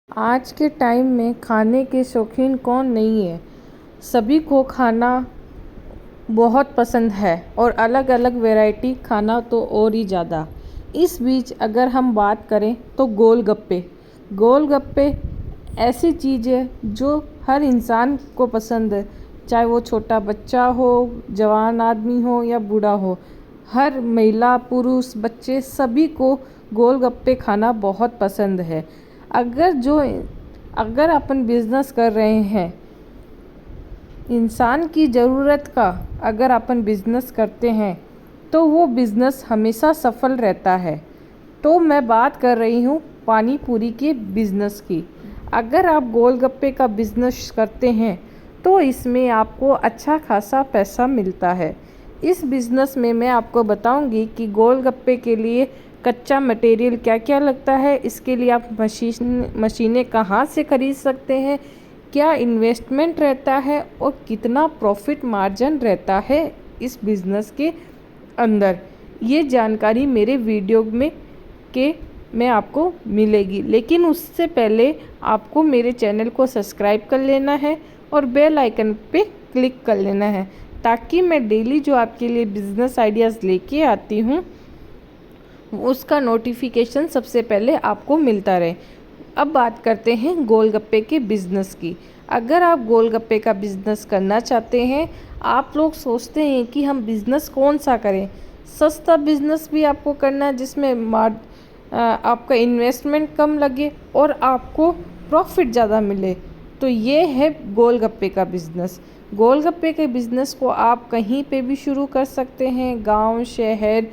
आज के टाइम में खाने के शौकीन कौन नहीं है। सभी को खाना बहुत पसंद है और अलग अलग वैरायटी खाना तो और ही ज़्यादा। इस बीच अगर हम बात करें तो गोलगप्पे ऐसी चीज़ है जो हर इंसान को पसंद है, चाहे वो छोटा बच्चा हो, जवान आदमी हो या बूढ़ा हो। हर महिला, पुरुष, बच्चे सभी को गोलगप्पे खाना बहुत पसंद है। अगर अपन बिज़नेस कर रहे हैं, इंसान की ज़रूरत का अगर अपन बिज़नेस करते हैं तो वो बिज़नेस हमेशा सफल रहता है। तो मैं बात कर रही हूँ पानी पूरी के बिज़नेस की। अगर आप गोलगप्पे का बिज़नेस करते हैं तो इसमें आपको अच्छा खासा पैसा मिलता है। इस बिज़नेस में मैं आपको बताऊंगी कि गोलगप्पे के लिए कच्चा मटेरियल क्या क्या लगता है, इसके लिए आप मशीनें कहाँ से ख़रीद सकते हैं, क्या इन्वेस्टमेंट रहता है और कितना प्रॉफिट मार्जिन रहता है इस बिज़नेस के अंदर। ये जानकारी मेरे वीडियो में आपको मिलेगी, लेकिन उससे पहले आपको मेरे चैनल को सब्सक्राइब कर लेना है और बेल आइकन पे क्लिक कर लेना है, ताकि मैं डेली जो आपके लिए बिज़नेस आइडियाज़ लेके आती हूँ उसका नोटिफिकेशन सबसे पहले आपको मिलता रहे। अब बात करते हैं गोलगप्पे के बिज़नेस की। अगर आप गोलगप्पे का बिज़नेस करना चाहते हैं, आप लोग सोचते हैं कि हम बिज़नेस कौन सा करें। सस्ता बिज़नेस भी आपको करना है जिसमें आपका इन्वेस्टमेंट कम लगे और आपको प्रॉफिट ज़्यादा मिले, तो ये है गोलगप्पे का बिज़नेस। गोलगप्पे के बिज़नेस को आप कहीं पे भी शुरू कर सकते हैं, गांव, शहर,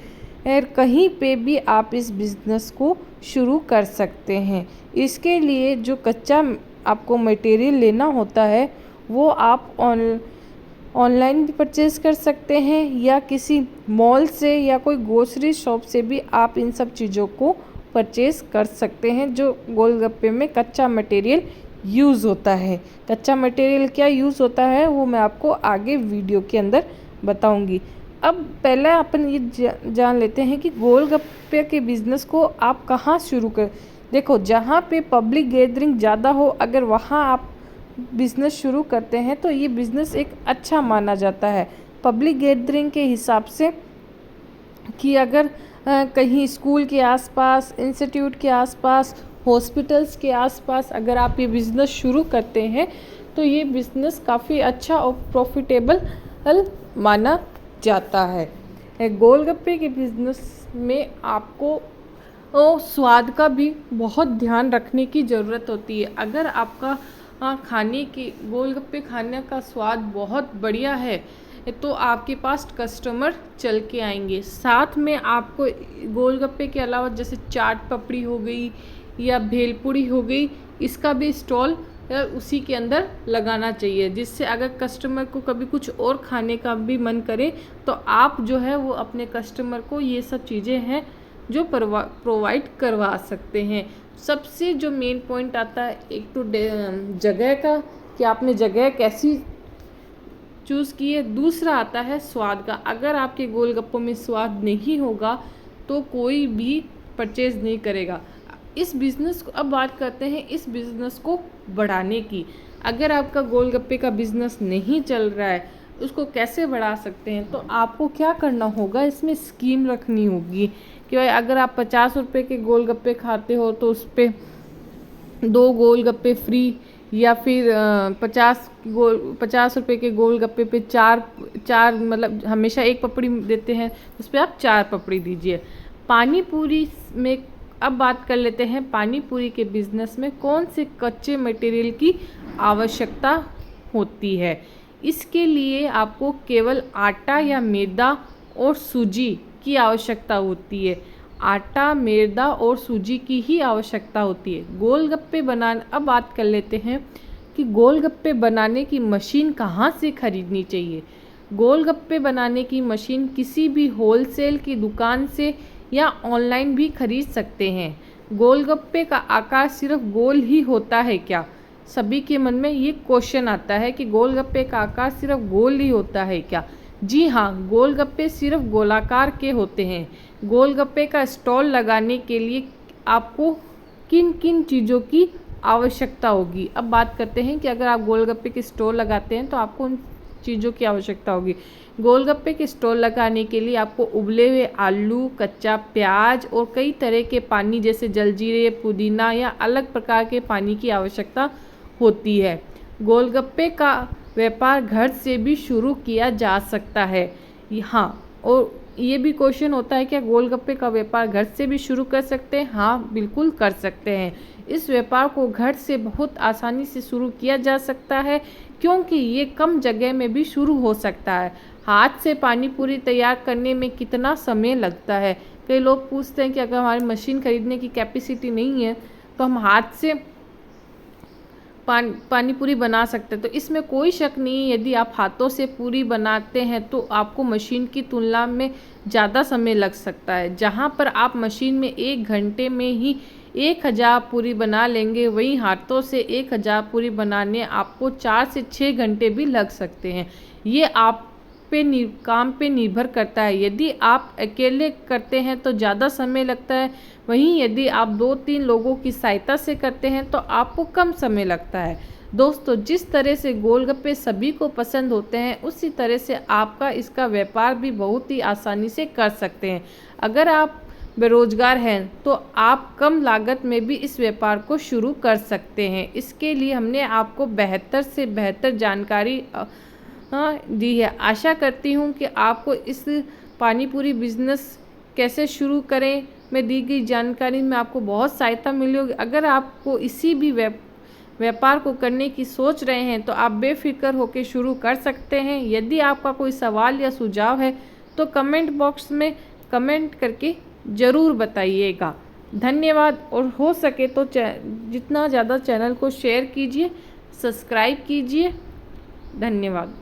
कहीं पे भी आप इस बिज़नेस को शुरू कर सकते हैं। इसके लिए जो कच्चा आपको मटेरियल लेना होता है वो आप ऑनलाइन भी परचेज़ कर सकते हैं या किसी मॉल से या कोई ग्रोसरी शॉप से भी आप इन सब चीज़ों को परचेज़ कर सकते हैं जो गोलगप्पे में कच्चा मटेरियल यूज़ होता है। कच्चा मटेरियल क्या यूज़ होता है वो मैं आपको आगे वीडियो के अंदर बताऊंगी। अब पहले अपन ये जान लेते हैं कि गोलगप्पे के बिज़नेस को आप कहाँ शुरू कर। देखो, जहाँ पे पब्लिक गैदरिंग ज़्यादा हो, अगर वहाँ आप बिज़नेस शुरू करते हैं तो ये बिज़नेस एक अच्छा माना जाता है। पब्लिक गैदरिंग के हिसाब से कि अगर कहीं स्कूल के आसपास, इंस्टीट्यूट के आसपास, हॉस्पिटल्स के आसपास अगर आप ये बिज़नेस शुरू करते हैं तो ये बिज़नेस काफ़ी अच्छा और प्रॉफिटेबल माना जाता है। गोलगप्पे के बिज़नेस में आपको स्वाद का भी बहुत ध्यान रखने की ज़रूरत होती है। अगर आपका गोलगप्पे खाने का स्वाद बहुत बढ़िया है तो आपके पास कस्टमर चल के आएंगे। साथ में आपको गोलगप्पे के अलावा जैसे चाट पपड़ी हो गई या भेलपूरी हो गई, इसका भी स्टॉल उसी के अंदर लगाना चाहिए, जिससे अगर कस्टमर को कभी कुछ और खाने का भी मन करे तो आप जो है वो अपने कस्टमर को ये सब चीज़ें हैं जो प्रोवाइड करवा सकते हैं। सबसे जो मेन पॉइंट आता है, एक तो जगह का कि आपने जगह कैसी चूज़ की है, दूसरा आता है स्वाद का। अगर आपके गोलगप्पों में स्वाद नहीं होगा तो कोई भी परचेज़ नहीं करेगा। इस बिज़नेस को अब बात करते हैं इस बिज़नेस को बढ़ाने की। अगर आपका गोलगप्पे का बिज़नेस नहीं चल रहा है, उसको कैसे बढ़ा सकते हैं, तो आपको क्या करना होगा, इसमें स्कीम रखनी होगी कि भाई अगर आप 50 रुपये के गोलगप्पे खाते हो तो उस पर 2 गोलगप्पे फ्री, या फिर 50 रुपये के गोलगप्पे पे चार मतलब हमेशा एक पपड़ी देते हैं, उस पर आप 4 पपड़ी दीजिए। पानी पूरी में अब बात कर लेते हैं, पानी पूरी के बिज़नेस में कौन से कच्चे मटेरियल की आवश्यकता होती है। इसके लिए आपको केवल आटा या मैदा और सूजी की आवश्यकता होती है। आटा, मैदा और सूजी की ही आवश्यकता होती है गोलगप्पे बनाने। अब बात कर लेते हैं कि गोलगप्पे बनाने की मशीन कहाँ से खरीदनी चाहिए। गोलगप्पे बनाने की मशीन किसी भी होलसेल की दुकान से या ऑनलाइन भी खरीद सकते हैं। गोलगप्पे का आकार सिर्फ गोल ही होता है क्या? सभी के मन में ये क्वेश्चन आता है कि गोलगप्पे का आकार सिर्फ गोल ही होता है क्या? जी हाँ, गोलगप्पे सिर्फ गोलाकार के होते हैं। गोलगप्पे का स्टॉल लगाने के लिए आपको किन किन चीज़ों की आवश्यकता होगी। अब बात करते हैं कि अगर आप गोलगप्पे के स्टॉल लगाते हैं तो आपको उन चीज़ों की आवश्यकता होगी। गोलगप्पे के स्टॉल लगाने के लिए आपको उबले हुए आलू, कच्चा प्याज और कई तरह के पानी जैसे जलजीरे, पुदीना या अलग प्रकार के पानी की आवश्यकता होती है। गोलगप्पे का व्यापार घर से भी शुरू किया जा सकता है। हाँ, और ये भी क्वेश्चन होता है क्या गोलगप्पे का व्यापार घर से भी शुरू कर सकते हैं? हाँ, बिल्कुल कर सकते हैं। इस व्यापार को घर से बहुत आसानी से शुरू किया जा सकता है क्योंकि ये कम जगह में भी शुरू हो सकता है। हाथ से पानी पूरी तैयार करने में कितना समय लगता है? कई लोग पूछते हैं कि अगर हमारी मशीन खरीदने की कैपेसिटी नहीं है तो हम हाथ से पानी पूरी बना सकते हैं। तो इसमें कोई शक नहीं है, यदि आप हाथों से पूरी बनाते हैं तो आपको मशीन की तुलना में ज़्यादा समय लग सकता है। जहाँ पर आप मशीन में 1 घंटे में ही 1000 पूरी बना लेंगे, वहीं हाथों से 1000 पूरी बनाने आपको 4 से 6 घंटे भी लग सकते हैं। ये आप काम पे निर्भर करता है। यदि आप अकेले करते हैं तो ज़्यादा समय लगता है, वहीं यदि आप 2-3 लोगों की सहायता से करते हैं तो आपको कम समय लगता है। दोस्तों, जिस तरह से गोलगप्पे सभी को पसंद होते हैं उसी तरह से आपका इसका व्यापार भी बहुत ही आसानी से कर सकते हैं। अगर आप बेरोजगार हैं तो आप कम लागत में भी इस व्यापार को शुरू कर सकते हैं। इसके लिए हमने आपको बेहतर से बेहतर जानकारी दी है। आशा करती हूँ कि आपको इस पानी पूरी बिज़नेस कैसे शुरू करें में दी गई जानकारी में आपको बहुत सहायता मिली होगी। अगर आपको इसी भी व्यापार को करने की सोच रहे हैं तो आप बेफिक्र होकर शुरू कर सकते हैं। यदि आपका कोई सवाल या सुझाव है तो कमेंट बॉक्स में कमेंट करके ज़रूर बताइएगा। धन्यवाद, और हो सके तो जितना ज़्यादा चैनल को शेयर कीजिए, सब्सक्राइब कीजिए। धन्यवाद।